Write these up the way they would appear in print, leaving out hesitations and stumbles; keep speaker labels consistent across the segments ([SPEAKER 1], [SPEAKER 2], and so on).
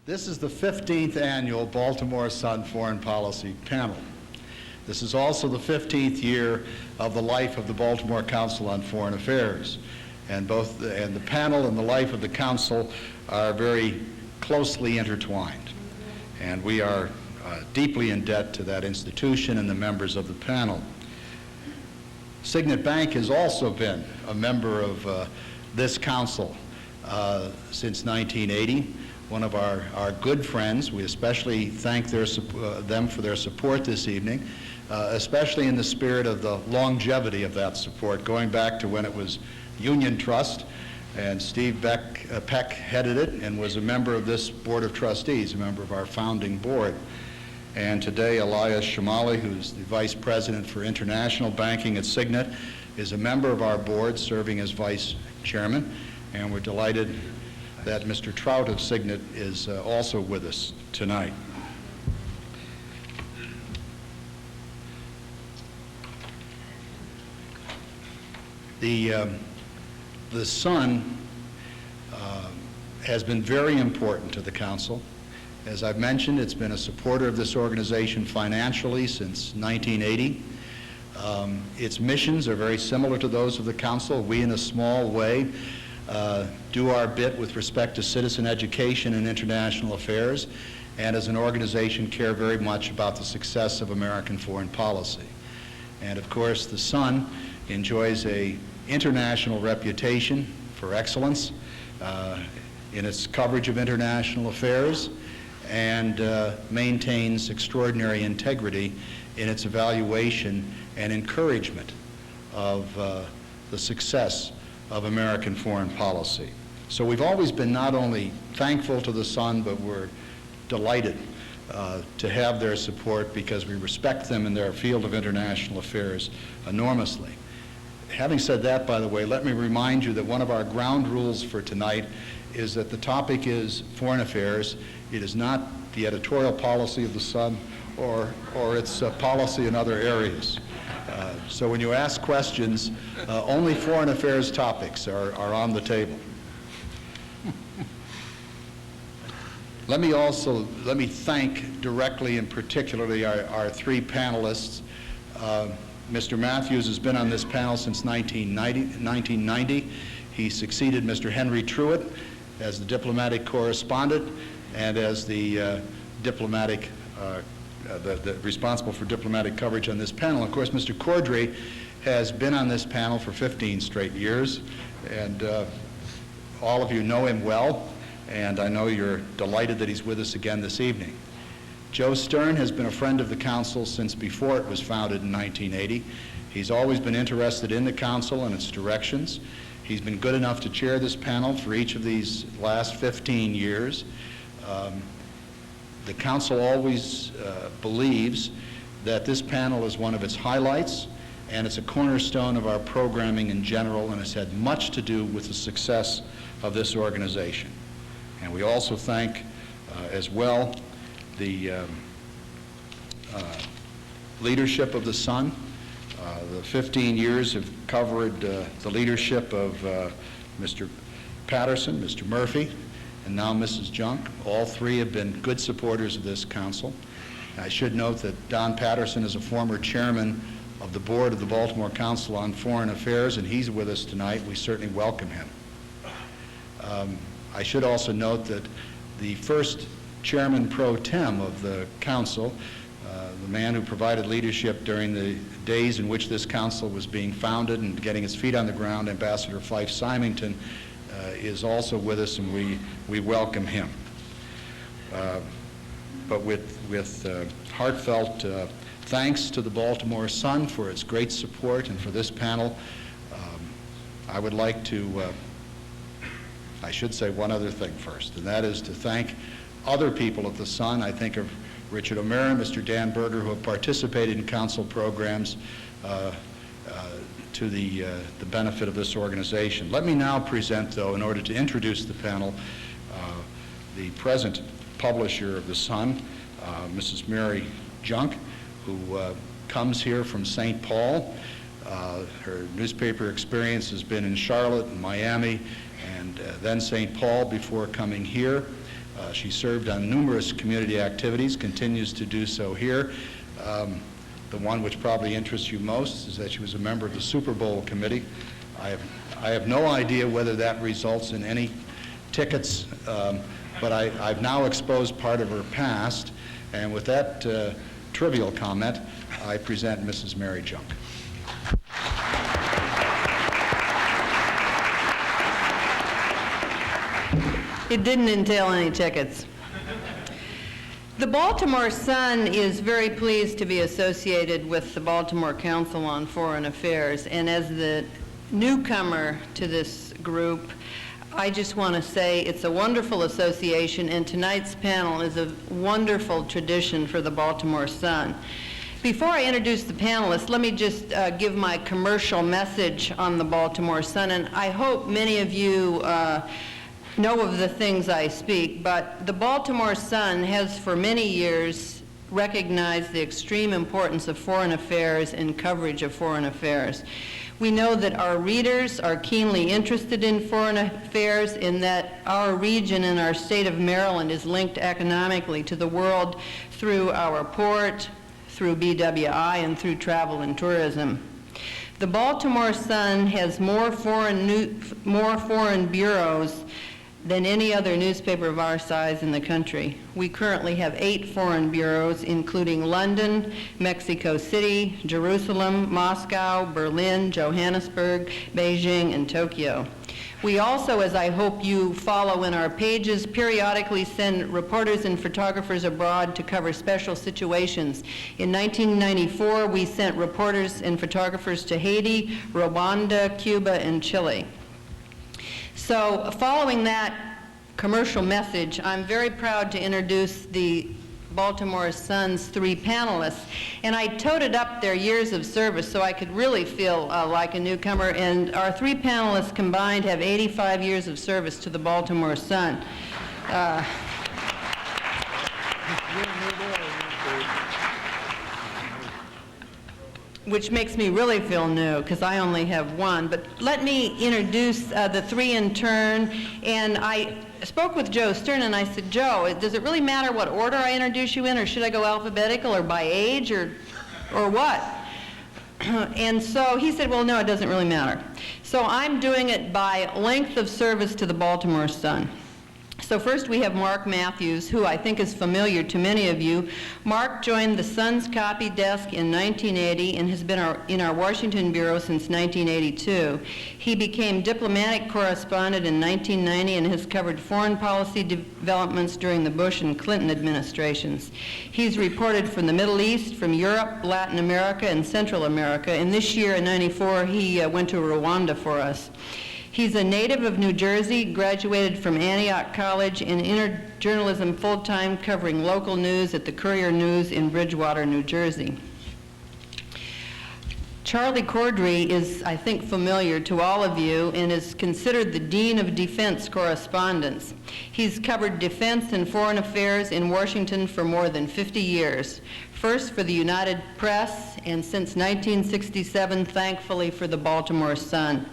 [SPEAKER 1] This is the 15th annual Baltimore Sun Foreign Policy Panel. This is also the 15th year of the life of the Baltimore Council on Foreign Affairs. And both the panel and the life of the council are very closely intertwined. And we are deeply in debt to that institution and the members of the panel. Signet Bank has also been a member of this council since 1980. One of our good friends. We especially thank them for their support this evening, especially in the spirit of the longevity of that support, going back to when it was Union Trust, and Steve Peck headed it and was a member of this Board of Trustees, a member of our founding board. And today, Elias Shamali, who's the Vice President for International Banking at Signet, is a member of our board, serving as Vice Chairman, and we're delighted that Mr. Trout of Signet is also with us tonight. The Sun has been very important to the Council. As I've mentioned, it's been a supporter of this organization financially since 1980. Its missions are very similar to those of the Council. We, in a small way, do our bit with respect to citizen education and international affairs, and as an organization care very much about the success of American foreign policy. And of course, the Sun enjoys an international reputation for excellence in its coverage of international affairs, and maintains extraordinary integrity in its evaluation and encouragement of the success of American foreign policy. So we've always been not only thankful to the Sun, but we're delighted to have their support, because we respect them in their field of international affairs enormously. Having said that, by the way, let me remind you that one of our ground rules for tonight is that the topic is foreign affairs. It is not the editorial policy of the Sun or its policy in other areas. So when you ask questions, only foreign affairs topics are on the table. Let me thank directly and particularly our three panelists. Mr. Matthews has been on this panel since 1990. He succeeded Mr. Henry Truitt as the diplomatic correspondent and as the responsible for diplomatic coverage on this panel. Of course, Mr. Corddry has been on this panel for 15 straight years, and all of you know him well, and I know you're delighted that he's with us again this evening. Joe Sterne has been a friend of the Council since before it was founded in 1980. He's always been interested in the Council and its directions. He's been good enough to chair this panel for each of these last 15 years. The Council always believes that this panel is one of its highlights, and it's a cornerstone of our programming in general, and has had much to do with the success of this organization. And we also thank as well the leadership of the Sun. The 15 years have covered the leadership of Mr. Patterson, Mr. Murphy, and now Mrs. Junk. All three have been good supporters of this council. I should note that Don Patterson is a former chairman of the board of the Baltimore Council on Foreign Affairs, and he's with us tonight. We certainly welcome him. I should also note that the first chairman pro tem of the council, the man who provided leadership during the days in which this council was being founded and getting its feet on the ground, Ambassador Fife Symington, is also with us, and we welcome him. But with heartfelt thanks to the Baltimore Sun for its great support and for this panel, I would like to, I should say one other thing first, and that is to thank other people at the Sun. I think of Richard O'Meara, Mr. Dan Berger, who have participated in council programs to the benefit of this organization. Let me now present, though, in order to introduce the panel, the present publisher of the Sun, Mrs. Mary Junk, who comes here from St. Paul. Her newspaper experience has been in Charlotte and Miami, and then St. Paul before coming here. She served on numerous community activities, continues to do so here. The one which probably interests you most is that she was a member of the Super Bowl committee. I have no idea whether that results in any tickets, but I've now exposed part of her past, and with that trivial comment, I present Mrs. Mary Junk.
[SPEAKER 2] It didn't entail any tickets. The Baltimore Sun is very pleased to be associated with the Baltimore Council on Foreign Affairs, and as the newcomer to this group, I just want to say it's a wonderful association, and tonight's panel is a wonderful tradition for the Baltimore Sun. Before I introduce the panelists, let me just give my commercial message on the Baltimore Sun, and I hope many of you know of the things I speak, but the Baltimore Sun has for many years recognized the extreme importance of foreign affairs and coverage of foreign affairs. We know that our readers are keenly interested in foreign affairs, in that our region and our state of Maryland is linked economically to the world through our port, through BWI, and through travel and tourism. The Baltimore Sun has more foreign bureaus than any other newspaper of our size in the country. We currently have 8 foreign bureaus, including London, Mexico City, Jerusalem, Moscow, Berlin, Johannesburg, Beijing, and Tokyo. We also, as I hope you follow in our pages, periodically send reporters and photographers abroad to cover special situations. In 1994, we sent reporters and photographers to Haiti, Rwanda, Cuba, and Chile. So following that commercial message, I'm very proud to introduce the Baltimore Sun's 3 panelists. And I toted up their years of service so I could really feel like a newcomer. And our 3 panelists combined have 85 years of service to the Baltimore Sun. Which makes me really feel new, because I only have 1. But let me introduce the 3 in turn. And I spoke with Joe Sterne, and I said, Joe, does it really matter what order I introduce you in, or should I go alphabetical, or by age, or what? And so he said, well, no, it doesn't really matter. So I'm doing it by length of service to the Baltimore Sun. So first we have Mark Matthews, who I think is familiar to many of you. Mark joined the Sun's copy desk in 1980 and has been in our Washington bureau since 1982. He became diplomatic correspondent in 1990 and has covered foreign policy developments during the Bush and Clinton administrations. He's reported from the Middle East, from Europe, Latin America, and Central America. And this year in '94, he went to Rwanda for us. He's a native of New Jersey, graduated from Antioch College and entered journalism full-time, covering local news at the Courier News in Bridgewater, New Jersey. Charlie Corddry is, I think, familiar to all of you and is considered the Dean of Defense Correspondence. He's covered defense and foreign affairs in Washington for more than 50 years, first for the United Press and since 1967, thankfully, for the Baltimore Sun.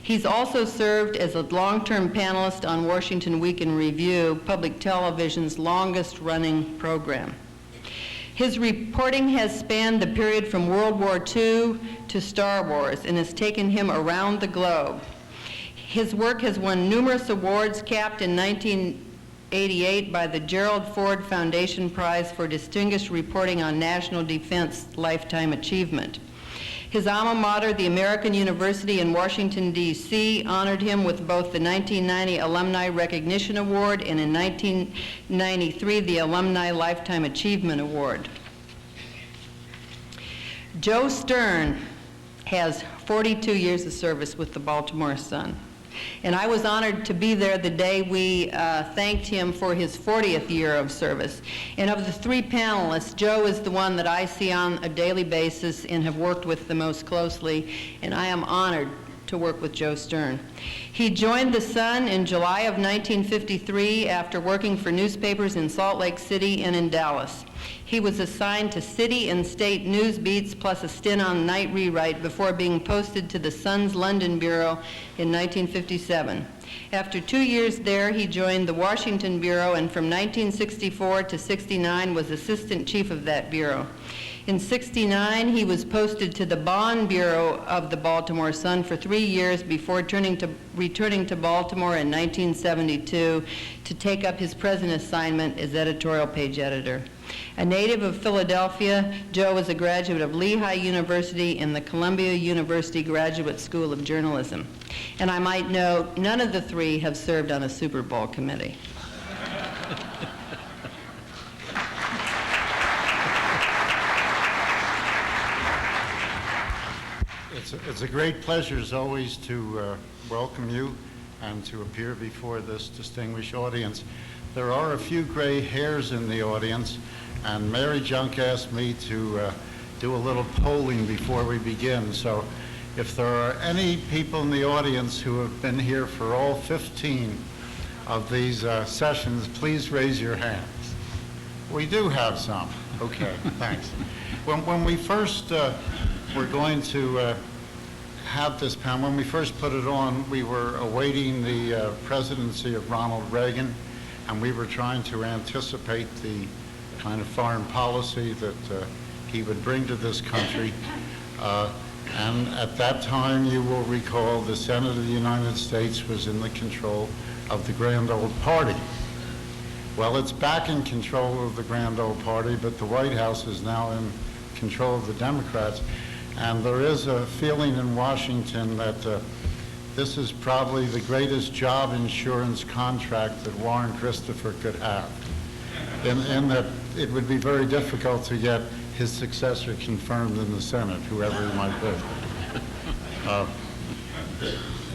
[SPEAKER 2] He's also served as a long-term panelist on Washington Week in Review, public television's longest-running program. His reporting has spanned the period from World War II to Star Wars and has taken him around the globe. His work has won numerous awards, capped in 1988 by the Gerald Ford Foundation Prize for Distinguished Reporting on National Defense Lifetime Achievement. His alma mater, the American University in Washington, D.C., honored him with both the 1990 Alumni Recognition Award and in 1993 the Alumni Lifetime Achievement Award. Joe Sterne has 42 years of service with the Baltimore Sun. And I was honored to be there the day we thanked him for his 40th year of service. And of the 3 panelists, Joe is the one that I see on a daily basis and have worked with the most closely, and I am honored to work with Joe Sterne. He joined the Sun in July of 1953 after working for newspapers in Salt Lake City and in Dallas. He was assigned to city and state news beats plus a stint on Night Rewrite before being posted to the Sun's London Bureau in 1957. After 2 years there, he joined the Washington Bureau and from 1964 to 69 was assistant chief of that bureau. In 69, he was posted to the Bonn Bureau of the Baltimore Sun for 3 years before returning to Baltimore in 1972 to take up his present assignment as editorial page editor. A native of Philadelphia, Joe was a graduate of Lehigh University and the Columbia University Graduate School of Journalism. And I might note, none of the three have served on a Super Bowl committee.
[SPEAKER 3] It's a great pleasure, as always, to welcome you and to appear before this distinguished audience. There are a few gray hairs in the audience, and Mary Junk asked me to do a little polling before we begin. So if there are any people in the audience who have been here for all 15 of these sessions, please raise your hands. We do have some. Okay, thanks. When we first were going to have this panel, when we first put it on, we were awaiting the presidency of Ronald Reagan, and we were trying to anticipate the kind of foreign policy that he would bring to this country. And at that time, you will recall, the Senate of the United States was in the control of the Grand Old Party. Well, it's back in control of the Grand Old Party, but the White House is now in control of the Democrats. And there is a feeling in Washington that this is probably the greatest job insurance contract that Warren Christopher could have, in that it would be very difficult to get his successor confirmed in the Senate, whoever it might be.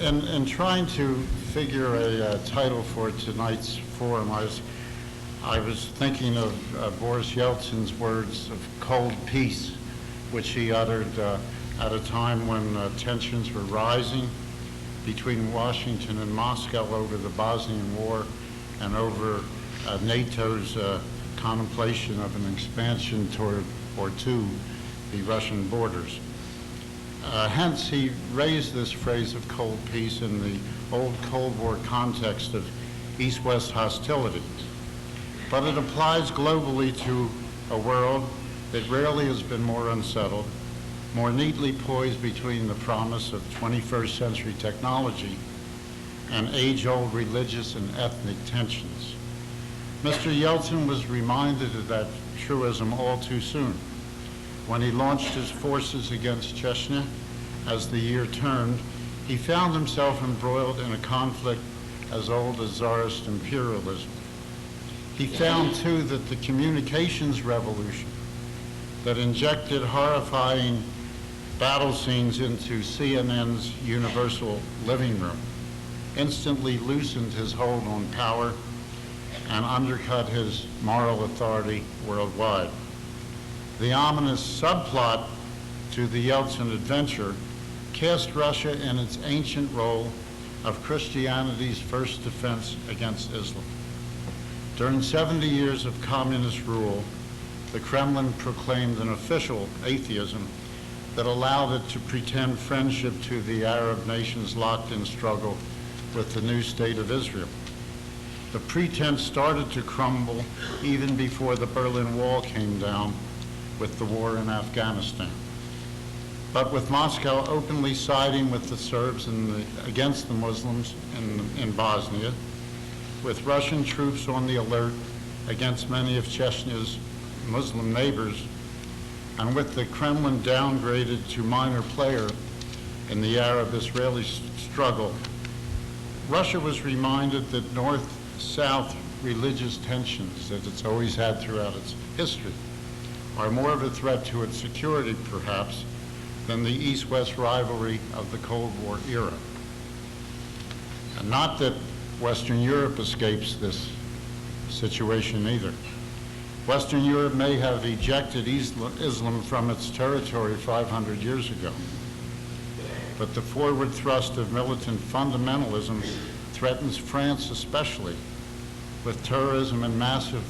[SPEAKER 3] In trying to figure a title for tonight's forum, I was thinking of Boris Yeltsin's words of cold peace, which he uttered at a time when tensions were rising between Washington and Moscow over the Bosnian War and over NATO's contemplation of an expansion toward or to the Russian borders. Hence, he raised this phrase of cold peace in the old Cold War context of East-West hostility. But it applies globally to a world that rarely has been more unsettled, more neatly poised between the promise of 21st century technology and age-old religious and ethnic tensions. Mr. Yeltsin was reminded of that truism all too soon when he launched his forces against Chechnya. As the year turned, he found himself embroiled in a conflict as old as Tsarist imperialism. He found, too, that the communications revolution that injected horrifying battle scenes into CNN's universal living room instantly loosened his hold on power and undercut his moral authority worldwide. The ominous subplot to the Yeltsin adventure cast Russia in its ancient role of Christianity's first defense against Islam. During 70 years of communist rule, the Kremlin proclaimed an official atheism that allowed it to pretend friendship to the Arab nations locked in struggle with the new state of Israel. The pretense started to crumble even before the Berlin Wall came down with the war in Afghanistan. But with Moscow openly siding with the Serbs against the Muslims in Bosnia, with Russian troops on the alert against many of Chechnya's Muslim neighbors, and with the Kremlin downgraded to minor player in the Arab-Israeli struggle, Russia was reminded that North-South religious tensions that it's always had throughout its history are more of a threat to its security, perhaps, than the East-West rivalry of the Cold War era. And not that Western Europe escapes this situation either. Western Europe may have ejected Islam from its territory 500 years ago, but the forward thrust of militant fundamentalism threatens France especially, with terrorism and massive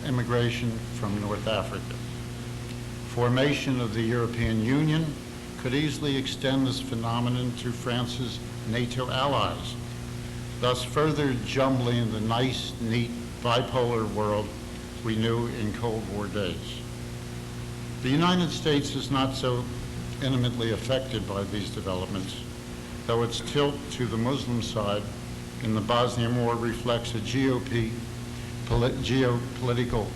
[SPEAKER 3] immigration from North Africa. Formation of the European Union could easily extend this phenomenon to France's NATO allies, thus further jumbling the nice, neat, bipolar world we knew in Cold War days. The United States is not so intimately affected by these developments, though its tilt to the Muslim side in the Bosnian War reflects a geopolitical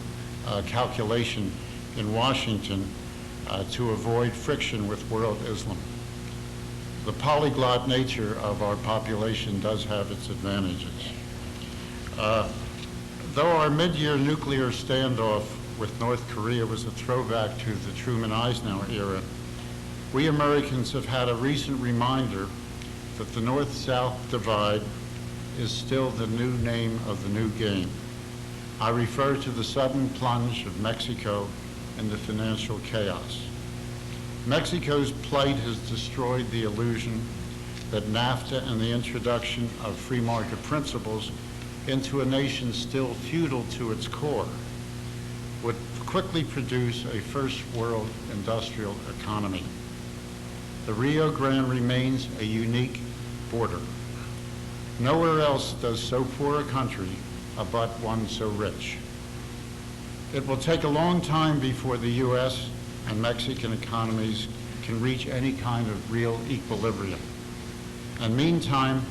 [SPEAKER 3] calculation in Washington to avoid friction with world Islam. The polyglot nature of our population does have its advantages. Though our mid-year nuclear standoff with North Korea was a throwback to the Truman-Eisenhower era, we Americans have had a recent reminder that the North-South divide is still the new name of the new game. I refer to the sudden plunge of Mexico into financial chaos. Mexico's plight has destroyed the illusion that NAFTA and the introduction of free market principles into a nation still feudal to its core would quickly produce a first world industrial economy. The Rio Grande remains a unique border. Nowhere else does so poor a country abut one so rich. It will take a long time before the U.S. and Mexican economies can reach any kind of real equilibrium. And meantime,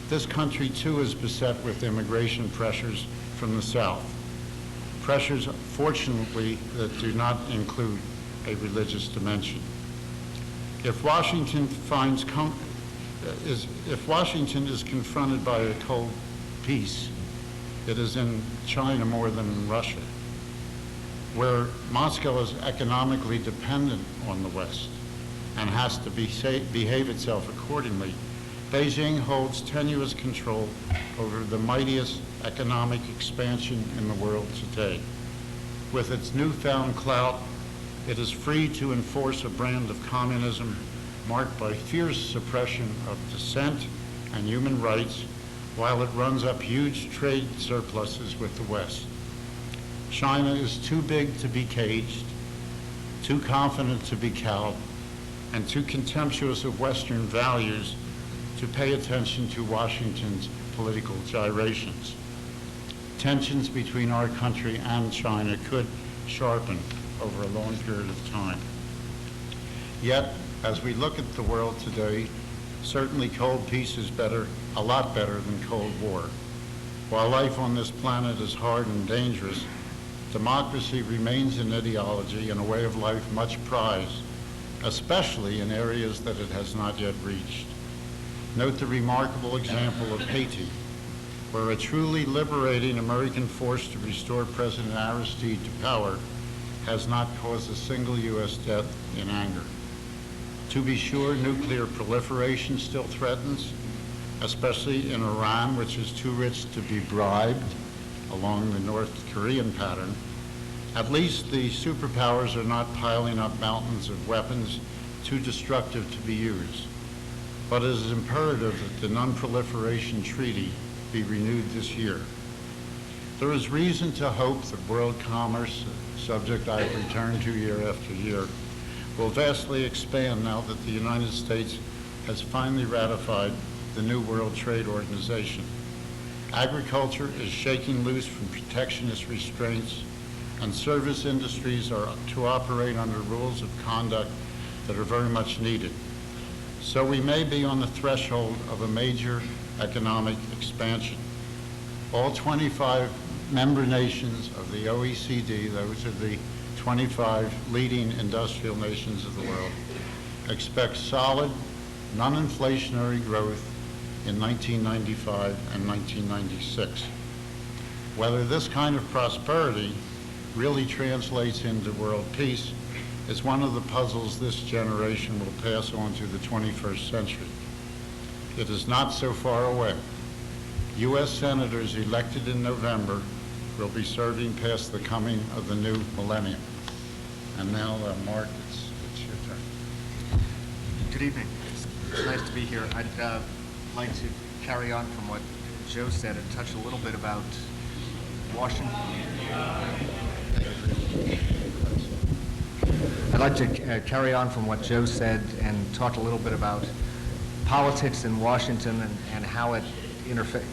[SPEAKER 3] this country too is beset with immigration pressures from the South. Pressures, fortunately, that do not include a religious dimension. If Washington is confronted by a cold peace, it is in China more than in Russia, where Moscow is economically dependent on the West and has to behave itself accordingly. Beijing holds tenuous control over the mightiest economic expansion in the world today. With its newfound clout, it is free to enforce a brand of communism marked by fierce suppression of dissent and human rights, while it runs up huge trade surpluses with the West. China is too big to be caged, too confident to be cowed, and too contemptuous of Western values to pay attention to Washington's political gyrations. Tensions between our country and China could sharpen over a long period of time. Yet, as we look at the world today, certainly cold peace is better, a lot better than Cold War. While life on this planet is hard and dangerous, democracy remains an ideology and a way of life much prized, especially in areas that it has not yet reached. Note the remarkable example of Haiti, where a truly liberating American force to restore President Aristide to power has not caused a single U.S. death in anger. To be sure, nuclear proliferation still threatens, especially in Iran, which is too rich to be bribed along the North Korean pattern. At least the superpowers are not piling up mountains of weapons too destructive to be used. But it is imperative that the Non-Proliferation Treaty be renewed this year. There is reason to hope that world commerce, a subject I've returned to year after year, will vastly expand now that the United States has finally ratified the new World Trade Organization. Agriculture is shaking loose from protectionist restraints, and service industries are to operate under rules of conduct that are very much needed. So we may be on the threshold of a major economic expansion. All 25 member nations of the OECD, those are the 25 leading industrial nations of the world, expect solid, non-inflationary growth in 1995 and 1996. Whether this kind of prosperity really translates into world peace is one of the puzzles this generation will pass on to the 21st century. It is not so far away. U.S. senators elected in November will be serving past the coming of the new millennium. And now, Mark, it's your turn.
[SPEAKER 4] Good evening. It's nice to be here. I'd like to carry on from what Joe said and touch a little bit about Washington. I'd like to carry on from what Joe said and talk a little bit about politics in Washington and how it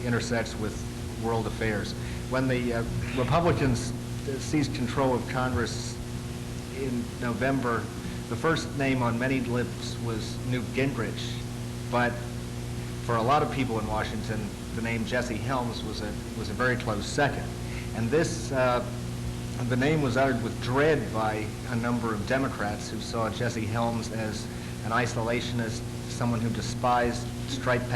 [SPEAKER 4] intersects with world affairs. When the Republicans seized control of Congress in November, the first name on many lips was Newt Gingrich, but for a lot of people in Washington, the name Jesse Helms was a very close second. And this, the name was uttered with dread by a number of Democrats who saw Jesse Helms as an isolationist, someone who despised striped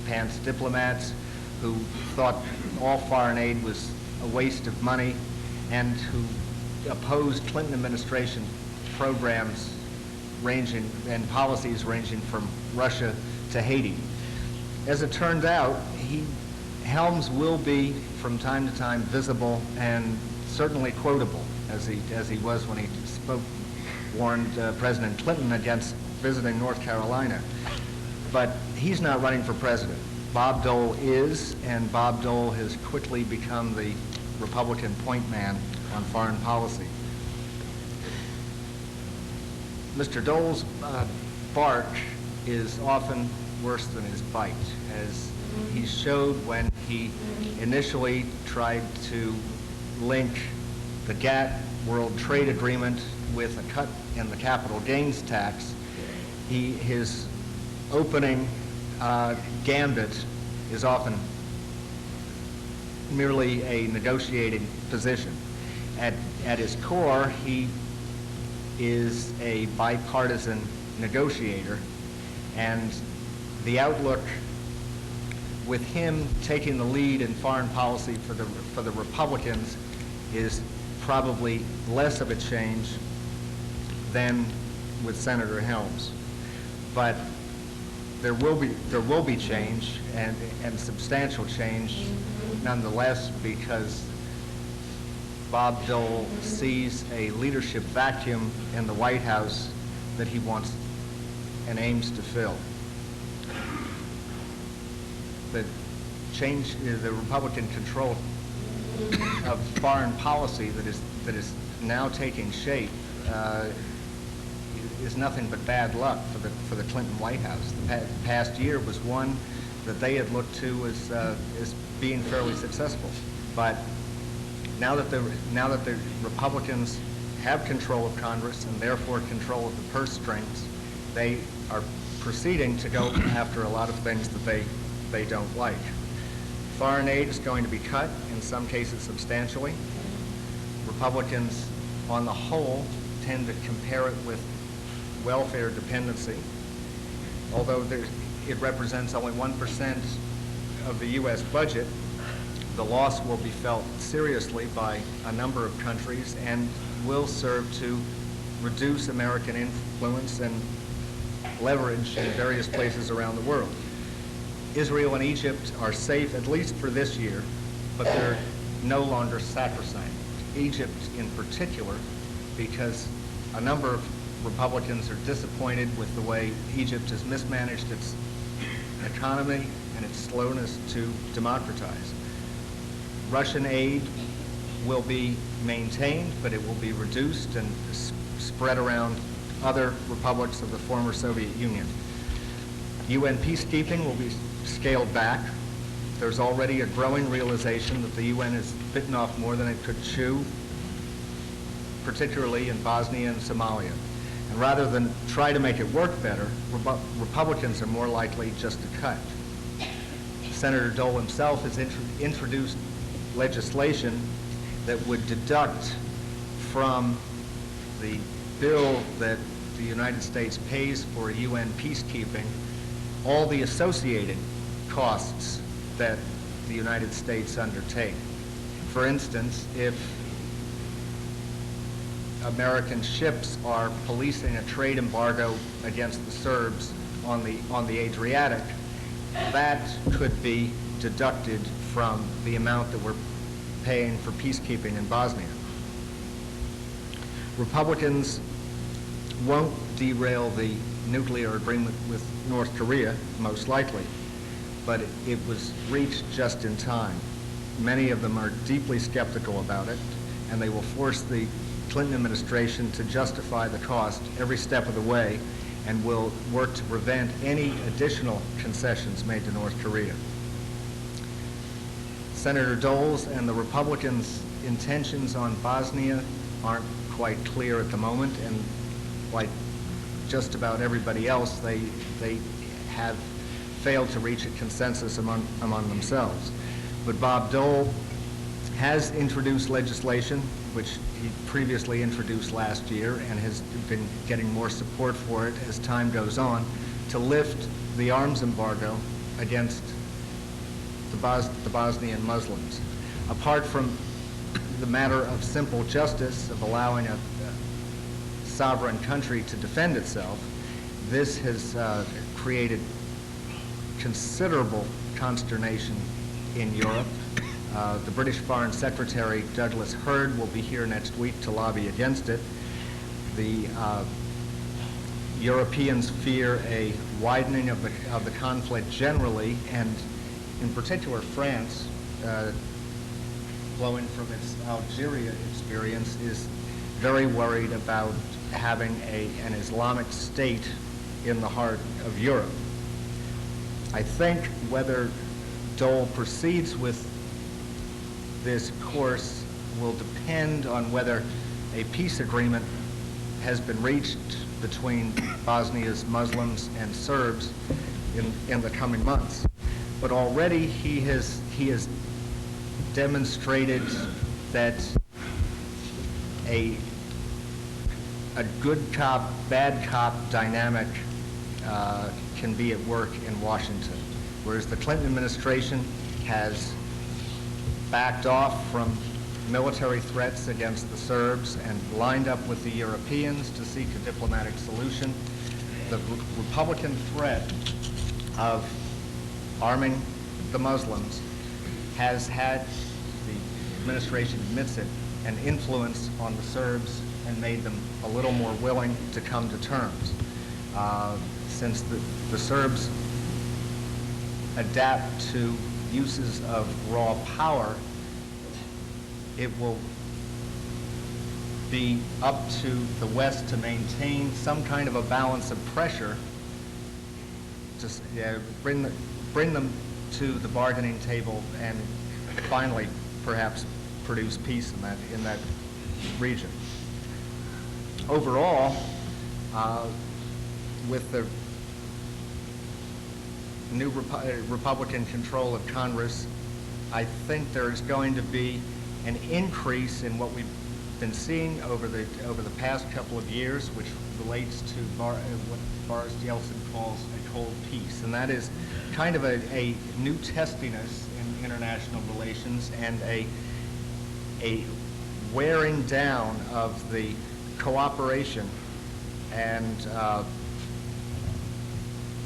[SPEAKER 4] pants diplomats, who thought all foreign aid was a waste of money, and who opposed Clinton administration programs ranging and policies ranging from Russia to Haiti. As it turned out, Helms will be from time to time visible and certainly quotable, as he was when he warned President Clinton against visiting North Carolina. But he's not running for president. Bob Dole is, and Bob Dole has quickly become the Republican point man on foreign policy. Mr. Dole's bark is often worse than his bite, as he showed when he initially tried to link the GATT World Trade Agreement with a cut in the capital gains tax. His opening gambit is often merely a negotiating position. At his core, he is a bipartisan negotiator, and the outlook with him taking the lead in foreign policy for the Republicans is probably less of a change than with Senator Helms. But there will be change, and substantial change nonetheless, because Bob Dole sees a leadership vacuum in the White House that he wants and aims to fill. The change, the Republican control of foreign policy that is now taking shape is nothing but bad luck for the Clinton White House. The past year was one that they had looked to as being fairly successful, but now that the Republicans have control of Congress and therefore control of the purse strings, they are proceeding to go after a lot of things that they don't like. Foreign aid is going to be cut, in some cases substantially. Republicans, on the whole, tend to compare it with welfare dependency, although it represents only 1% of the U.S. budget. The loss will be felt seriously by a number of countries and will serve to reduce American influence and leverage in various places around the world. Israel and Egypt are safe, at least for this year, but they're no longer sacrosanct. Egypt in particular, because a number of Republicans are disappointed with the way Egypt has mismanaged its economy and its slowness to democratize. Russian aid will be maintained, but it will be reduced and spread around other republics of the former Soviet Union. UN peacekeeping will be scaled back. There's already a growing realization that the UN has bitten off more than it could chew, particularly in Bosnia and Somalia. And rather than try to make it work better, Republicans are more likely just to cut. Senator Dole himself has introduced legislation that would deduct from the bill that the United States pays for UN peacekeeping all the associated costs that the United States undertake. For instance, if American ships are policing a trade embargo against the Serbs on the Adriatic, that could be deducted from the amount that we're paying for peacekeeping in Bosnia. Republicans won't derail the nuclear agreement with North Korea, most likely, but it was reached just in time. Many of them are deeply skeptical about it, and they will force the Clinton administration to justify the cost every step of the way and will work to prevent any additional concessions made to North Korea. Senator Dole's and the Republicans' intentions on Bosnia aren't quite clear at the moment, and like just about everybody else, they have failed to reach a consensus among themselves. But Bob Dole has introduced legislation, which he previously introduced last year and has been getting more support for it as time goes on, to lift the arms embargo against the Bosnian Muslims. Apart from the matter of simple justice of allowing a sovereign country to defend itself, this has created considerable consternation in Europe. The British Foreign Secretary, Douglas Hurd, will be here next week to lobby against it. The Europeans fear a widening of the conflict generally, and in particular France, flowing from its Algeria experience, is very worried about having an Islamic state in the heart of Europe. I think whether Dole proceeds with this course will depend on whether a peace agreement has been reached between Bosnia's Muslims and Serbs in the coming months. But already he has demonstrated that a good cop, bad cop dynamic can be at work in Washington, whereas the Clinton administration has backed off from military threats against the Serbs and lined up with the Europeans to seek a diplomatic solution. The Republican threat of arming the Muslims has had, the administration admits it, an influence on the Serbs and made them a little more willing to come to terms. Since the Serbs adapt to uses of raw power, it will be up to the West to maintain some kind of a balance of pressure to bring them to the bargaining table and finally perhaps produce peace in that region. Overall, with the new Republican control of Congress, I think there's going to be an increase in what we've been seeing over the past couple of years, which relates to what Boris Yeltsin calls a cold peace, and that is kind of a new testiness in international relations and a wearing down of the cooperation and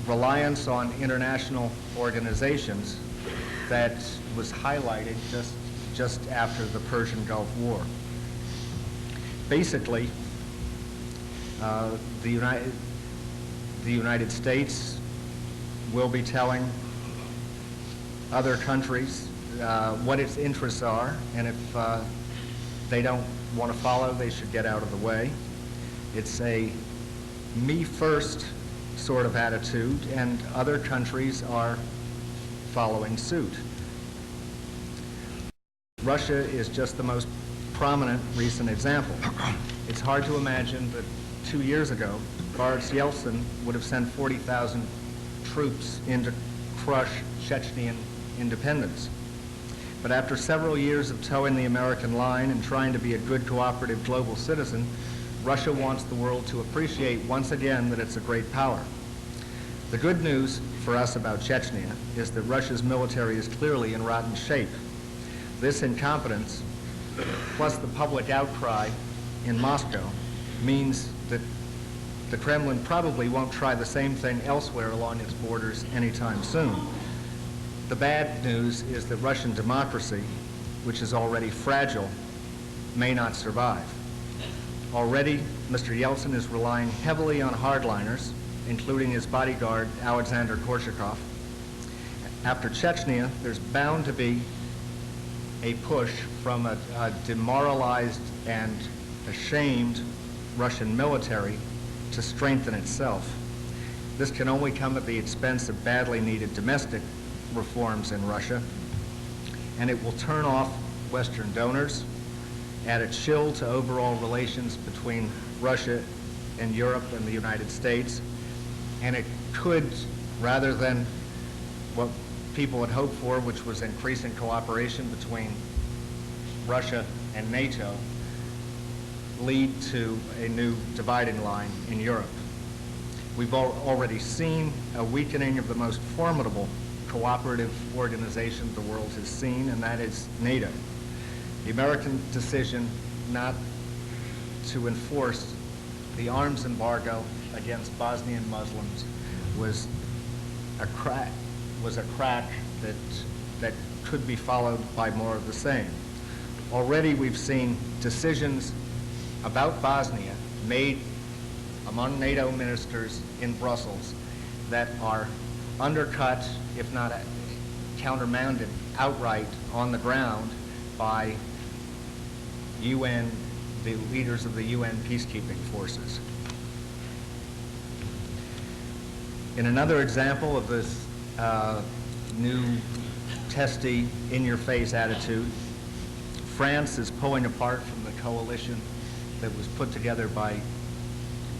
[SPEAKER 4] reliance on international organizations that was highlighted just after the Persian Gulf War. Basically, the United States will be telling other countries what its interests are, and if they don't want to follow, they should get out of the way. It's a me first sort of attitude, and other countries are following suit. Russia is just the most prominent recent example. It's hard to imagine that 2 years ago, Boris Yeltsin would have sent 40,000 troops in to crush Chechnyan independence. But after several years of towing the American line and trying to be a good cooperative global citizen, Russia wants the world to appreciate once again that it's a great power. The good news for us about Chechnya is that Russia's military is clearly in rotten shape. This incompetence, plus the public outcry in Moscow, means that the Kremlin probably won't try the same thing elsewhere along its borders anytime soon. The bad news is that Russian democracy, which is already fragile, may not survive. Already, Mr. Yeltsin is relying heavily on hardliners, including his bodyguard, Alexander Korshakov. After Chechnya, there's bound to be a push from a demoralized and a shamed Russian military to strengthen itself. This can only come at the expense of badly needed domestic reforms in Russia, and it will turn off Western donors, add a chill to overall relations between Russia and Europe and the United States, and it could, rather than what people had hoped for, which was increasing cooperation between Russia and NATO, lead to a new dividing line in Europe. We've already seen a weakening of the most formidable cooperative organization the world has seen, and that is NATO. The American decision not to enforce the arms embargo against Bosnian Muslims was a crack that could be followed by more of the same. Already we've seen decisions about Bosnia made among NATO ministers in Brussels that are undercut, if not countermanded outright on the ground by the leaders of the UN peacekeeping forces. In another example of this new testy, in-your-face attitude, France is pulling apart from the coalition that was put together by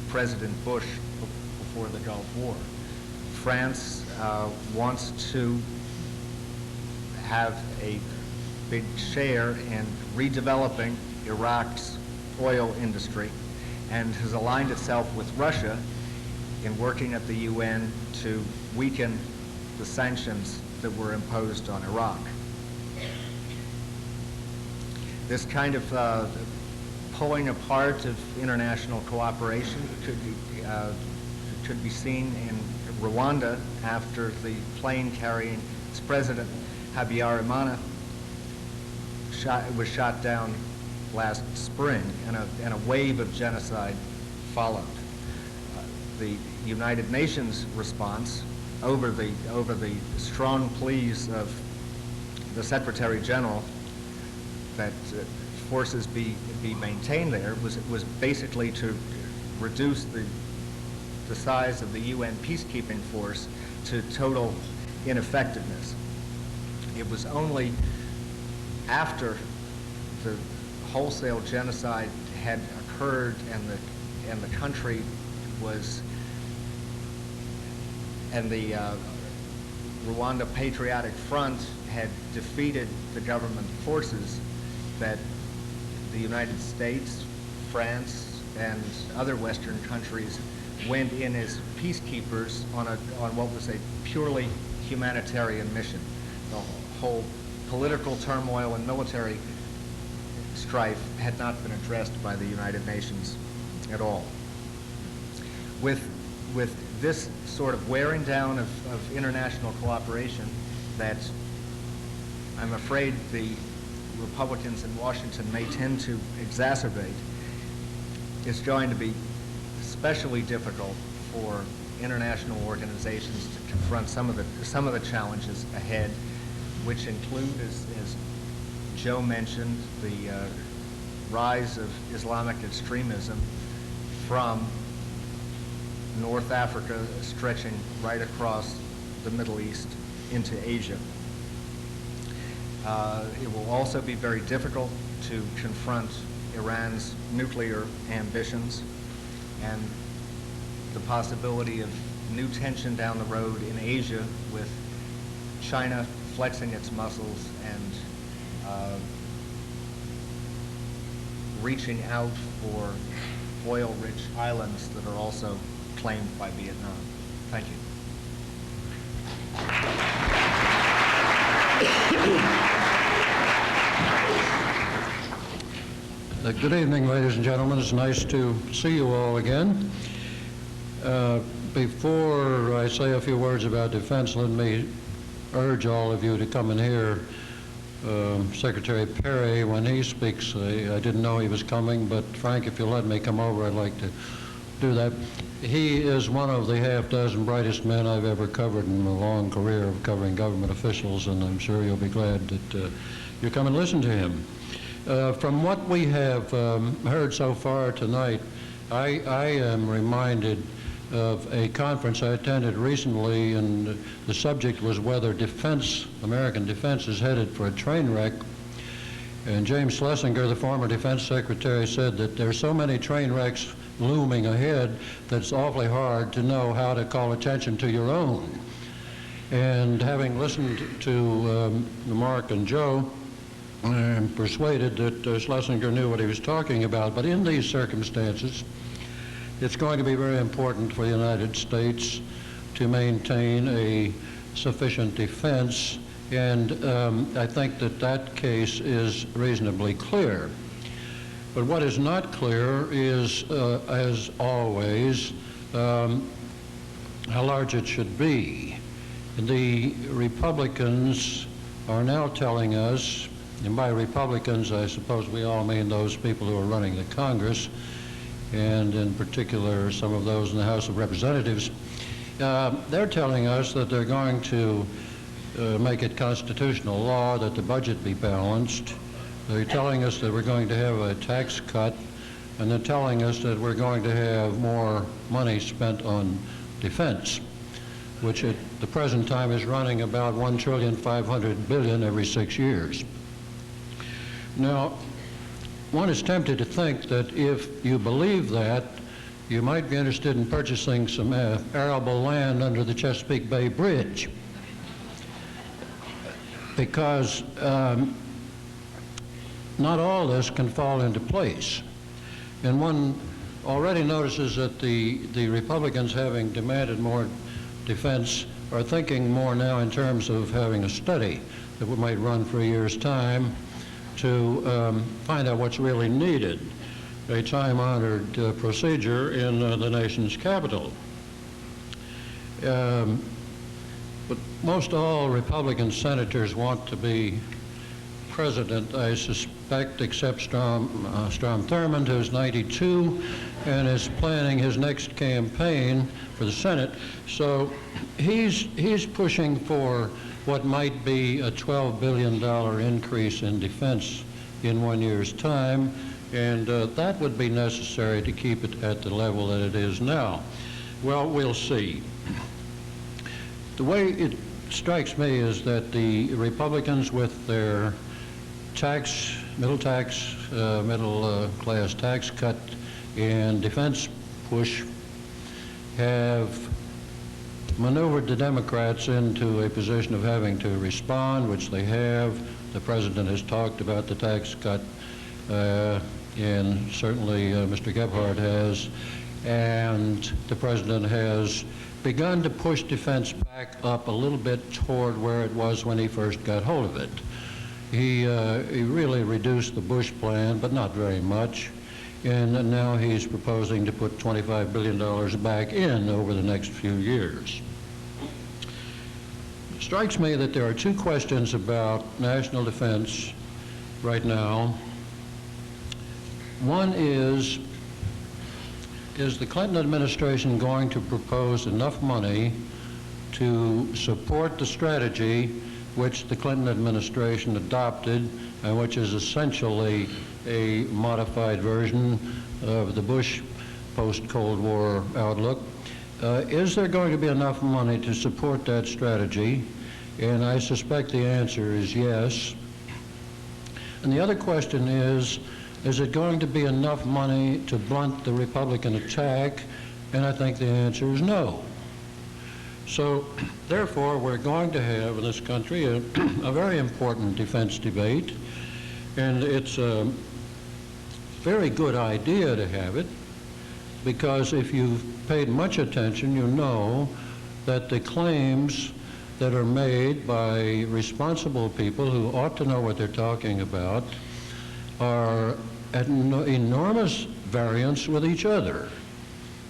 [SPEAKER 4] President Bush before the Gulf War. France wants to have a big share in redeveloping Iraq's oil industry and has aligned itself with Russia in working at the UN to weaken the sanctions that were imposed on Iraq. This kind of pulling apart of international cooperation could be seen in Rwanda after the plane carrying its president, Habyarimana, was shot down last spring, and a wave of genocide followed. The United Nations response, over the strong pleas of the Secretary General that forces be maintained there, was basically to reduce the size of the UN peacekeeping force to total ineffectiveness. It was only after the wholesale genocide had occurred and the country was, and the Rwanda Patriotic Front had defeated the government forces, that the United States, France, and other Western countries went in as peacekeepers on what was a purely humanitarian mission. The whole political turmoil and military strife had not been addressed by the United Nations at all. With this sort of wearing down of international cooperation that I'm afraid the Republicans in Washington may tend to exacerbate, it's going to be especially difficult for international organizations to confront some of the challenges ahead, which include, as Joe mentioned, the rise of Islamic extremism from North Africa, stretching right across the Middle East into Asia. It will also be very difficult to confront Iran's nuclear ambitions and the possibility of new tension down the road in Asia, with China flexing its muscles and reaching out for oil-rich islands that are also claimed by Vietnam. Thank you.
[SPEAKER 5] Good evening, ladies and gentlemen. It's nice to see you all again. Before I say a few words about defense, let me urge all of you to come and hear Secretary Perry when he speaks. I didn't know he was coming, but Frank, if you'll let me come over, I'd like to do that. He is one of the half-dozen brightest men I've ever covered in a long career of covering government officials, and I'm sure you'll be glad that you come and listen to him. From what we have heard so far tonight, I am reminded of a conference I attended recently, and the subject was whether defense, American defense, is headed for a train wreck. And James Schlesinger, the former defense secretary, said that there's so many train wrecks looming ahead that it's awfully hard to know how to call attention to your own. And having listened to Mark and Joe, I'm persuaded that Schlesinger knew what he was talking about. But in these circumstances, it's going to be very important for the United States to maintain a sufficient defense, and I think that that case is reasonably clear. But what is not clear is, as always, how large it should be. The Republicans are now telling us, and by Republicans I suppose we all mean those people who are running the Congress, and in particular some of those in the House of Representatives, they're telling us that they're going to make it constitutional law that the budget be balanced. They're telling us that we're going to have a tax cut, and they're telling us that we're going to have more money spent on defense, which at the present time is running about $1.5 trillion every 6 years. Now, one is tempted to think that if you believe that, you might be interested in purchasing some arable land under the Chesapeake Bay Bridge, because not all this can fall into place. And one already notices that the Republicans, having demanded more defense, are thinking more now in terms of having a study that might run for a year's time to find out what's really needed, a time-honored procedure in the nation's capital. But most all Republican senators want to be president, I suspect, except Strom Thurmond, who's 92 and is planning his next campaign for the Senate. So he's pushing for what might be a $12 billion increase in defense in 1 year's time, and that would be necessary to keep it at the level that it is now. Well, we'll see. The way it strikes me is that the Republicans, with their middle class tax cut and defense push, have maneuvered the Democrats into a position of having to respond, which they have. The president has talked about the tax cut, and certainly Mr. Gebhardt has, and the president has begun to push defense back up a little bit toward where it was when he first got hold of it. He really reduced the Bush plan, but not very much, and now he's proposing to put $25 billion back in over the next few years. It strikes me that there are two questions about national defense right now. One is the Clinton administration going to propose enough money to support the strategy which the Clinton administration adopted, and which is essentially a modified version of the Bush post-Cold War outlook? Is there going to be enough money to support that strategy? And I suspect the answer is yes. And the other question is it going to be enough money to blunt the Republican attack? And I think the answer is no. So, therefore, we're going to have in this country a very important defense debate, and it's a very good idea to have it, because if you've paid much attention, you know that the claims that are made by responsible people who ought to know what they're talking about are at enormous variance with each other.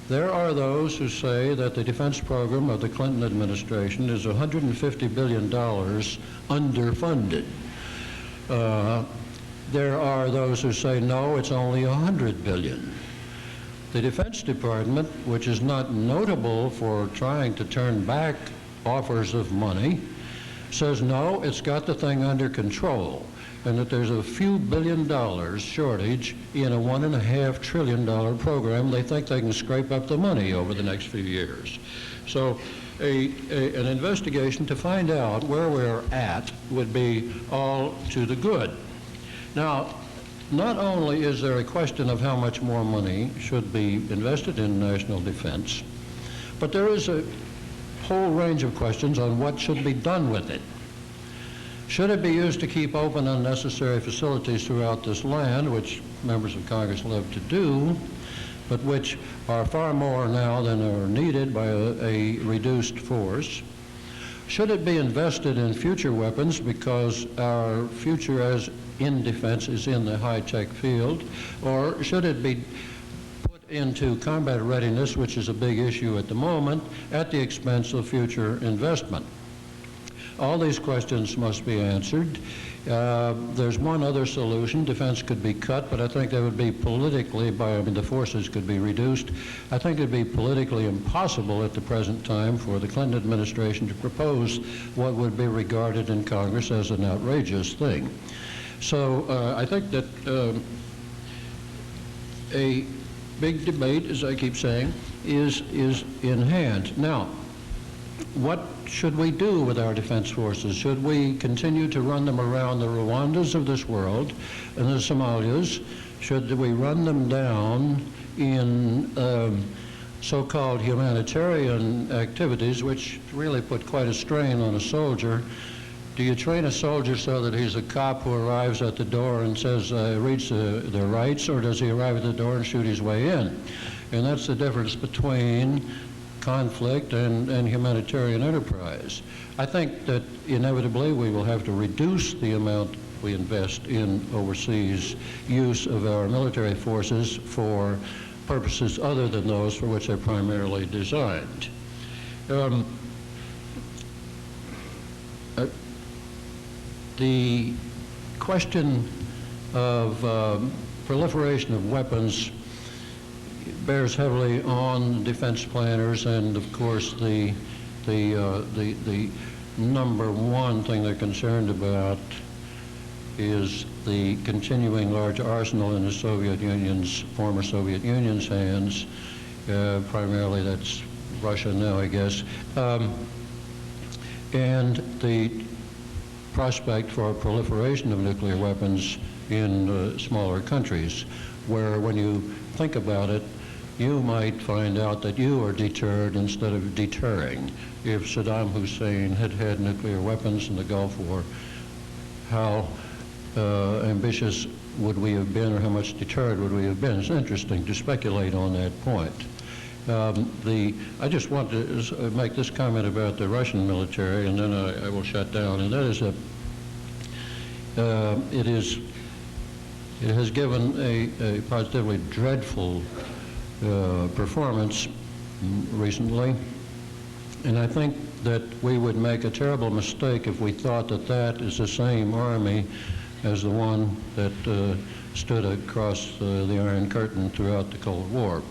[SPEAKER 5] There are those who say that the defense program of the Clinton administration is $150 billion underfunded. There are those who say, no, it's only $100 billion. The Defense Department, which is not notable for trying to turn back offers of money, says no, it's got the thing under control, and that there's a few $1 billion shortage in a $1.5 trillion program. They think they can scrape up the money over the next few years. So an investigation to find out where we're at would be all to the good. Now, not only is there a question of how much more money should be invested in national defense, but there is a whole range of questions on what should be done with it. Should it be used to keep open unnecessary facilities throughout this land, which members of Congress love to do, but which are far more now than are needed by a reduced force? Should it be invested in future weapons because our future as in defense is in the high-tech field? Or should it be put into combat readiness, which is a big issue at the moment, at the expense of future investment? All these questions must be answered. There's one other solution. Defense could be cut, but I think that would be politically, the forces could be reduced. I think it would be politically impossible at the present time for the Clinton administration to propose what would be regarded in Congress as an outrageous thing. So I think that a big debate, as I keep saying, is in hand. Now, what should we do with our defense forces? Should we continue to run them around the Rwandas of this world and the Somalias? Should we run them down in so-called humanitarian activities, which really put quite a strain on a soldier? Do you train a soldier so that he's a cop who arrives at the door and says, reads the rights, or does he arrive at the door and shoot his way in? And that's the difference between conflict and humanitarian enterprise. I think that inevitably we will have to reduce the amount we invest in overseas use of our military forces for purposes other than those for which they're primarily designed. The question of proliferation of weapons bears heavily on defense planners, and of course the number one thing they're concerned about is the continuing large arsenal in the former Soviet Union's hands. Primarily that's Russia now, I guess. And the prospect for proliferation of nuclear weapons in smaller countries, where when you think about it, you might find out that you are deterred instead of deterring. If Saddam Hussein had had nuclear weapons in the Gulf War, how ambitious would we have been, or how much deterred would we have been? It's interesting to speculate on that point. I just want to make this comment about the Russian military, and then I will shut down, and that is that it has given a positively dreadful performance recently, and I think that we would make a terrible mistake if we thought that that is the same army as the one that stood across the Iron Curtain throughout the Cold War.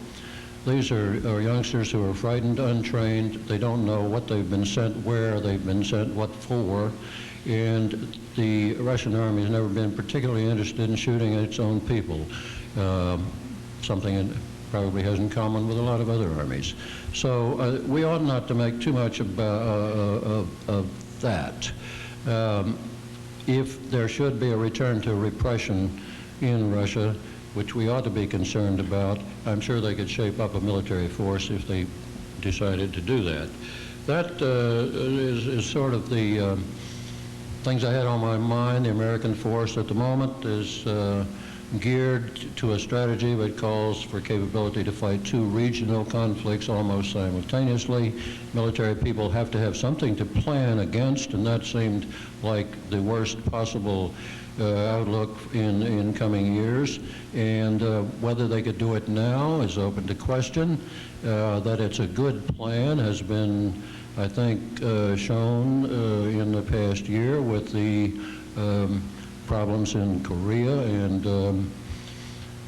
[SPEAKER 5] These are youngsters who are frightened, untrained. They don't know what they've been sent, where they've been sent, what for, and the Russian army has never been particularly interested in shooting its own people, something it probably has in common with a lot of other armies. So we ought not to make too much of that. If there should be a return to repression in Russia, which we ought to be concerned about, I'm sure they could shape up a military force if they decided to do that. That is sort of the things I had on my mind. The American force at the moment is geared to a strategy that calls for capability to fight two regional conflicts almost simultaneously. Military people have to have something to plan against, and that seemed like the worst possible outlook in coming years. And whether they could do it now is open to question. That it's a good plan has been, I think, shown in the past year with the problems in Korea and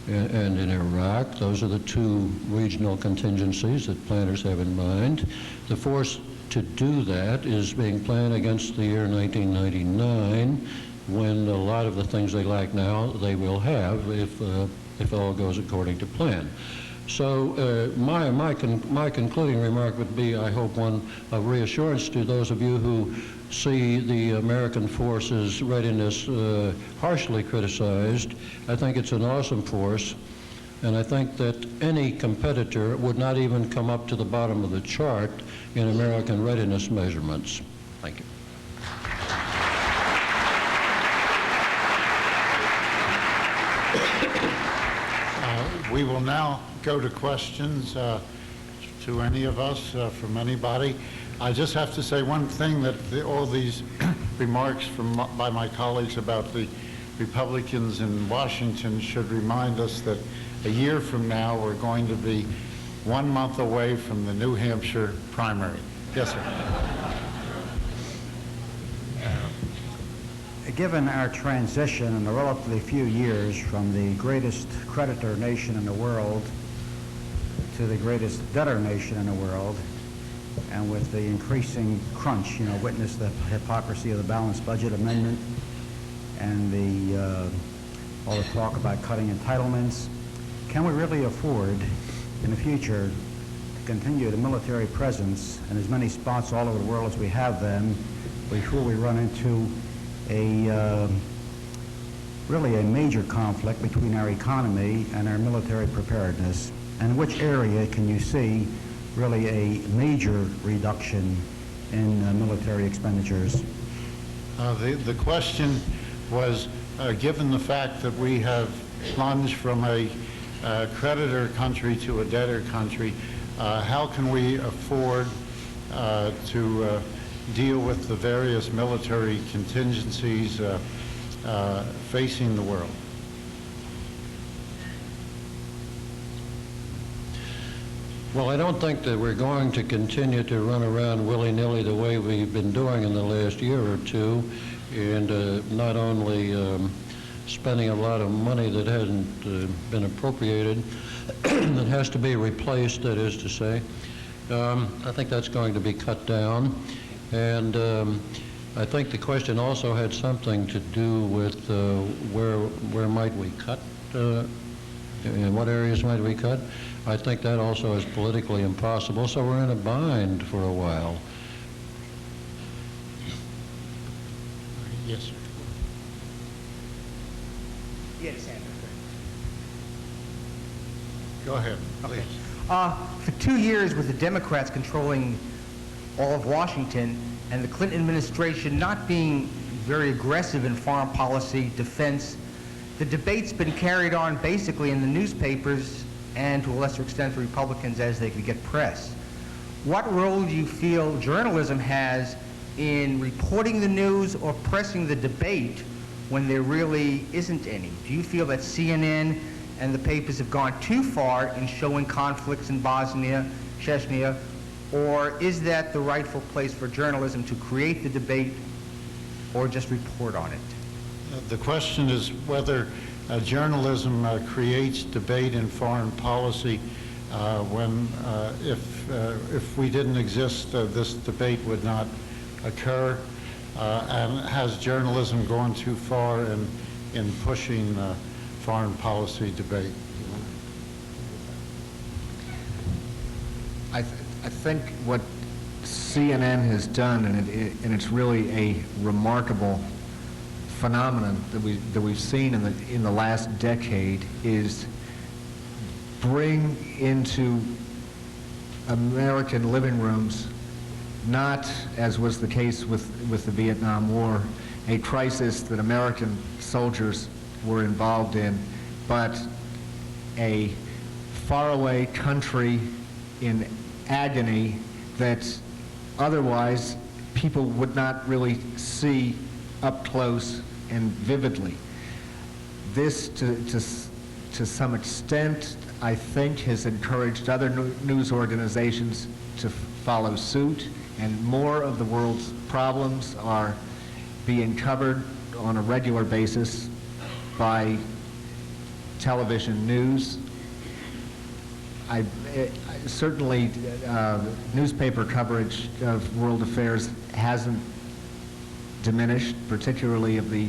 [SPEAKER 5] in Iraq. Those are the two regional contingencies that planners have in mind. The force to do that is being planned against the year 1999, when a lot of the things they lack now, they will have if all goes according to plan. So my concluding remark would be, I hope, one of reassurance to those of you who see the American forces' readiness harshly criticized. I think it's an awesome force, and I think that any competitor would not even come up to the bottom of the chart in American readiness measurements. Thank you.
[SPEAKER 3] We will now go to questions to any of us from anybody. I just have to say one thing, that all these remarks by my colleagues about the Republicans in Washington should remind us that a year from now we're going to be 1 month away from the New Hampshire primary. Yes, sir.
[SPEAKER 6] Given our transition in a relatively few years from the greatest creditor nation in the world to the greatest debtor nation in the world, and with the increasing crunch, witness the hypocrisy of the balanced budget amendment and all the talk about cutting entitlements, can we really afford in the future to continue the military presence in as many spots all over the world as we have them before we run into really a major conflict between our economy and our military preparedness? And in which area can you see really a major reduction in military expenditures?
[SPEAKER 3] The question was, given the fact that we have plunged from a creditor country to a debtor country, how can we afford to deal with the various military contingencies facing the world?
[SPEAKER 5] Well, I don't think that we're going to continue to run around willy-nilly the way we've been doing in the last year or two, and not only spending a lot of money that hasn't been appropriated, that has to be replaced, that is to say. I think that's going to be cut down. And I think the question also had something to do with where might we cut, in what areas might we cut. I think that also is politically impossible, so we're in a bind for a while.
[SPEAKER 3] Yes, sir.
[SPEAKER 7] Yes, Senator.
[SPEAKER 3] Go ahead, please.
[SPEAKER 7] For 2 years with the Democrats controlling all of Washington and the Clinton administration not being very aggressive in foreign policy, defense, the debate's been carried on basically in the newspapers and to a lesser extent the Republicans as they could get press. What role do you feel journalism has in reporting the news or pressing the debate when there really isn't any? Do you feel that CNN and the papers have gone too far in showing conflicts in Bosnia, Chechnya, or is that the rightful place for journalism to create the debate or just report on it?
[SPEAKER 3] The question is whether journalism creates debate in foreign policy if we didn't exist, this debate would not occur. And has journalism gone too far in pushing foreign policy debate?
[SPEAKER 4] I think what CNN has done, and it's really a remarkable phenomenon that we've seen in the last decade, is bring into American living rooms, not, as was the case with the Vietnam War, a crisis that American soldiers were involved in, but a faraway country in agony that otherwise people would not really see up close and vividly. This, to some extent, I think, has encouraged other news organizations to follow suit, and more of the world's problems are being covered on a regular basis by television news. certainly newspaper coverage of world affairs hasn't diminished, particularly of the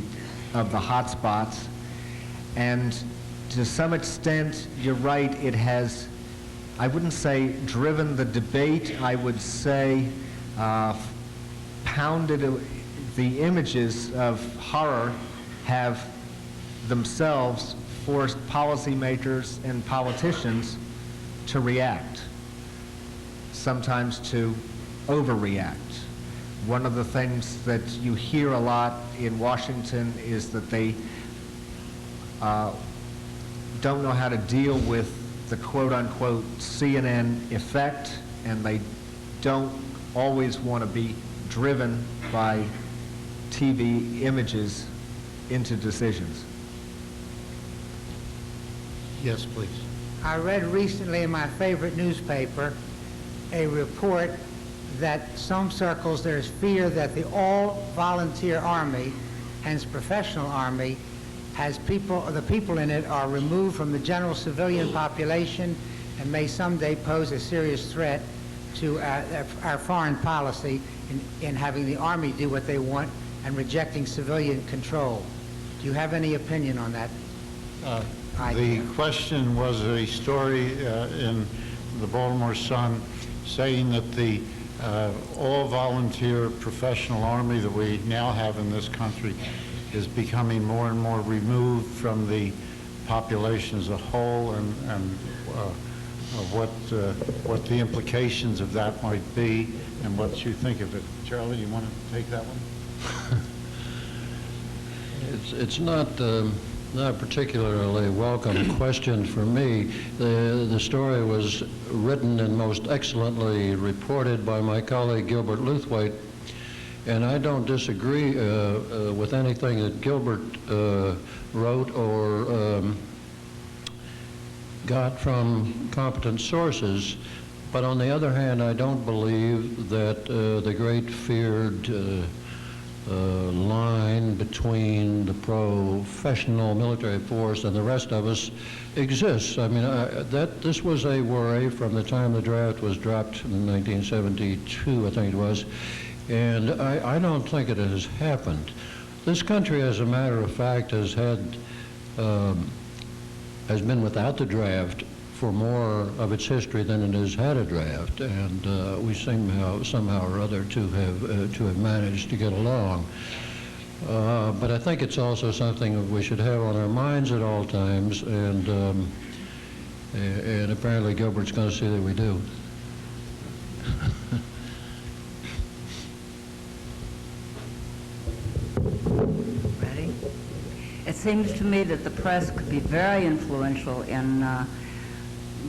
[SPEAKER 4] hot spots. And to some extent, you're right, it has, I wouldn't say driven the debate, I would say pounded the images of horror have themselves forced policymakers and politicians to react, sometimes to overreact. One of the things that you hear a lot in Washington is that they don't know how to deal with the quote-unquote CNN effect, and they don't always want to be driven by TV images into decisions.
[SPEAKER 3] Yes, please.
[SPEAKER 8] I read recently in my favorite newspaper a report that some circles there's fear that the all-volunteer army, hence professional army, has the people in it are removed from the general civilian population and may someday pose a serious threat to our foreign policy in having the army do what they want and rejecting civilian control. Do you have any opinion on that?
[SPEAKER 3] The question was a story in the Baltimore Sun saying that the all-volunteer professional army that we now have in this country is becoming more and more removed from the population as a whole, and what the implications of that might be, and what you think of it. Charlie, you want to take that one?
[SPEAKER 5] It's not a particularly welcome question for me. The story was written and most excellently reported by my colleague Gilbert Luthwaite, and I don't disagree with anything that Gilbert wrote or got from competent sources. But on the other hand, I don't believe that the great feared line between the professional military force and the rest of us exists. I mean, this was a worry from the time the draft was dropped in 1972, I think it was, and I don't think it has happened. This country, as a matter of fact, has been without the draft for more of its history than it has had a draft, and we somehow or other to have managed to get along. But I think it's also something that we should have on our minds at all times, and apparently Gilbert's going to see that we do.
[SPEAKER 9] Ready? It seems to me that the press could be very influential in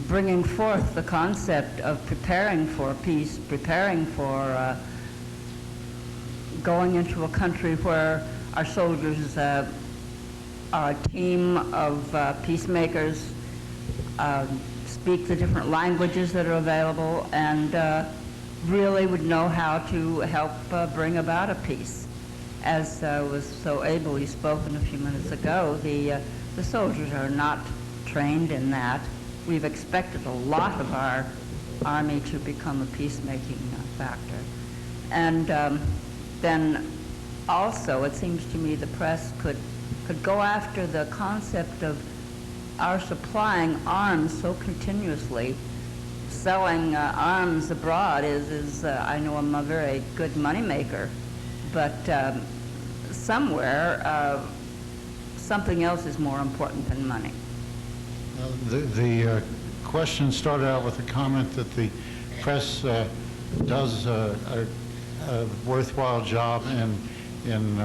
[SPEAKER 9] bringing forth the concept of preparing for peace, preparing for going into a country where our soldiers are a team of peacemakers, speak the different languages that are available, and really would know how to help bring about a peace. As was so ably spoken a few minutes ago, the soldiers are not trained in that. We've expected a lot of our Army to become a peacemaking factor. And then also, it seems to me the press could go after the concept of our supplying arms so continuously. Selling arms abroad is I know I'm a very good moneymaker, but somewhere something else is more important than money.
[SPEAKER 3] The question started out with a comment that the press does a worthwhile job in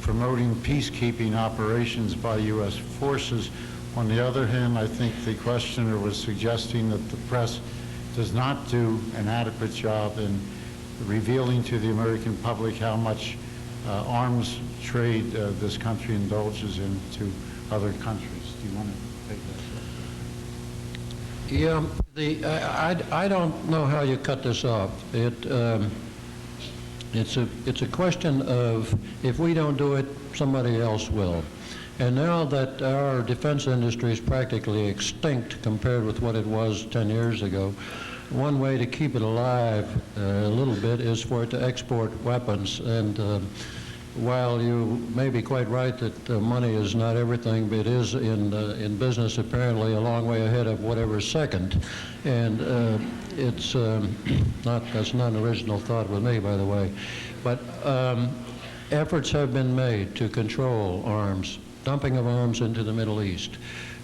[SPEAKER 3] promoting peacekeeping operations by U.S. forces. On the other hand, I think the questioner was suggesting that the press does not do an adequate job in revealing to the American public how much arms trade this country indulges in to other countries. Do you want to take that?
[SPEAKER 5] Yeah, I don't know how you cut this off. It's a question of if we don't do it, somebody else will. And now that our defense industry is practically extinct compared with what it was 10 years ago, one way to keep it alive a little bit is for it to export weapons. And while you may be quite right that money is not everything, but it is in business apparently a long way ahead of whatever's second. And it's that's not an original thought with me, by the way. But efforts have been made to control arms, dumping of arms into the Middle East,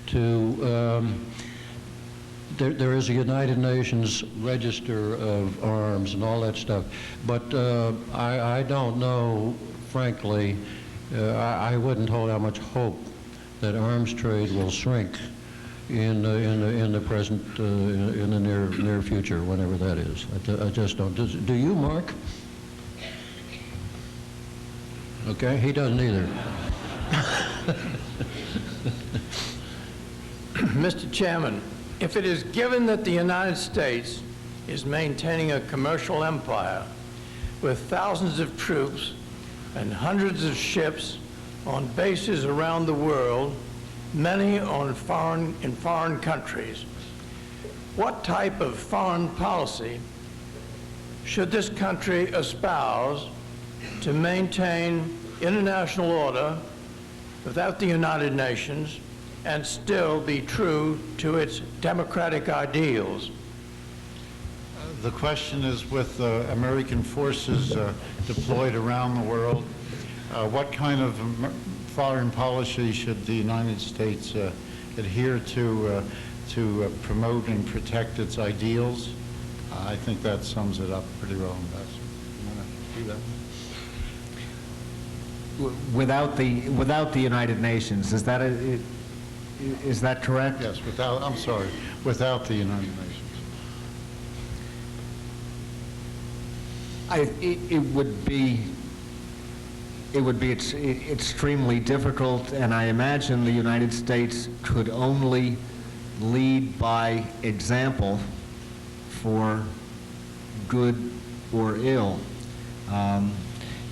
[SPEAKER 5] to there is a United Nations register of arms and all that stuff, but I don't know, frankly, I wouldn't hold out much hope that arms trade will shrink in the present, in the near future, whenever that is. I just don't. Do you, Mark? Okay, he doesn't either.
[SPEAKER 10] Mr. Chairman, if it is given that the United States is maintaining a commercial empire with thousands of troops and hundreds of ships on bases around the world, many in foreign countries, what type of foreign policy should this country espouse to maintain international order without the United Nations and still be true to its democratic ideals?
[SPEAKER 3] The question is, with American forces deployed around the world, what kind of foreign policy should the United States adhere to promote and protect its ideals? I think that sums it up pretty well, Ambassador. You want to do that?
[SPEAKER 4] Without the United Nations, is that correct?
[SPEAKER 3] Yes, without the United Nations.
[SPEAKER 4] It would be extremely difficult, and I imagine the United States could only lead by example for good or ill.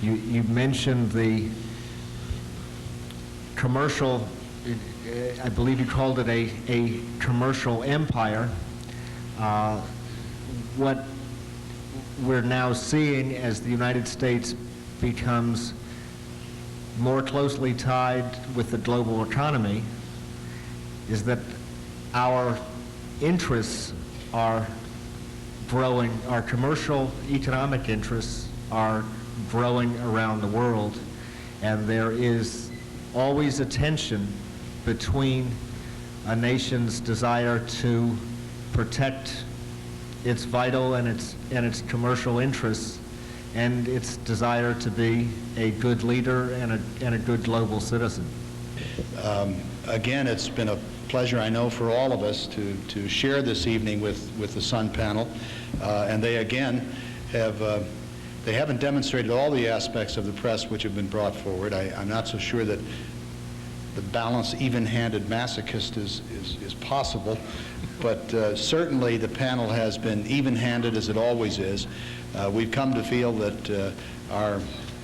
[SPEAKER 4] You mentioned the commercial, I believe you called it a commercial empire. What we're now seeing as the United States becomes more closely tied with the global economy is that our interests are growing, our commercial economic interests are growing around the world, and there is always a tension between a nation's desire to protect its vital and its commercial interests and its desire to be a good leader and a good global citizen.
[SPEAKER 1] Again, it's been a pleasure, I know, for all of us to share this evening with the Sun panel, and they again they haven't demonstrated all the aspects of the press which have been brought forward. I'm not so sure that the balanced, even-handed masochist is possible, but certainly the panel has been even-handed, as it always is. We've come to feel that our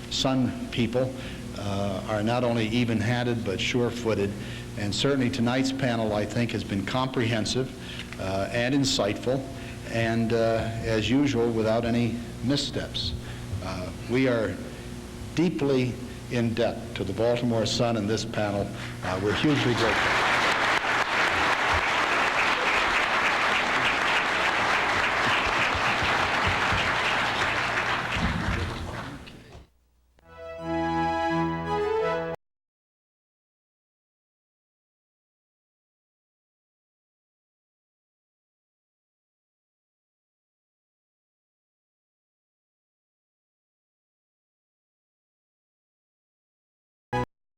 [SPEAKER 1] Sun people are not only even-handed but sure-footed, and certainly tonight's panel, I think, has been comprehensive and insightful, and as usual, without any missteps. We are deeply in debt to the Baltimore Sun and this panel. We're hugely grateful.